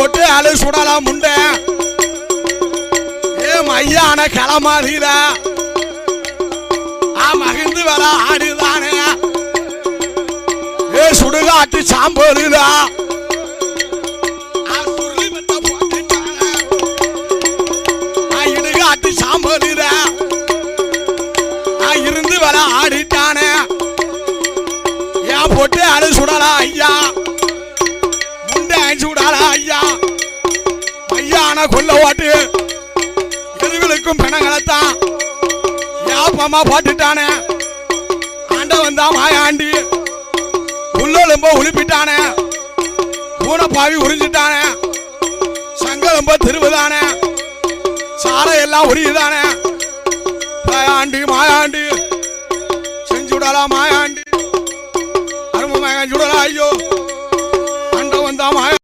போட்டு அழு சுடலாம் முண்டை ஏ மையான களமாதிர மகிழ்ந்து வர ஆடுதானே ஏ சுடுகாட்டு சாம்பலுதா இடுகாட்டு சாம்பலுத இருந்து வர ஆடிட்டானே ஏன் போட்டு அழு சுடலாம் ஐயா முண்டை சுடலாம் ஐயா மையான கொல்ல ஓட்டு எருவிலுக்கும் பிணங்களைத்தான் யாப்பமா போட்டுட்டானே ஆண்டவன் தான் மாயாண்டி உள்ளொழும்ப உழுப்பிட்டானே பூனைப்பாவி உறிஞ்சிட்டானே சங்கலம்ப திருவுதானே சாரை எல்லாம் உரியுதானே மாயாண்டி மாயாண்டி செஞ்சுடலாம் மாயாண்டி அருமை மாயாண்டி சுடலாம் ஐயோ ஆண்டவன் தான் மாயா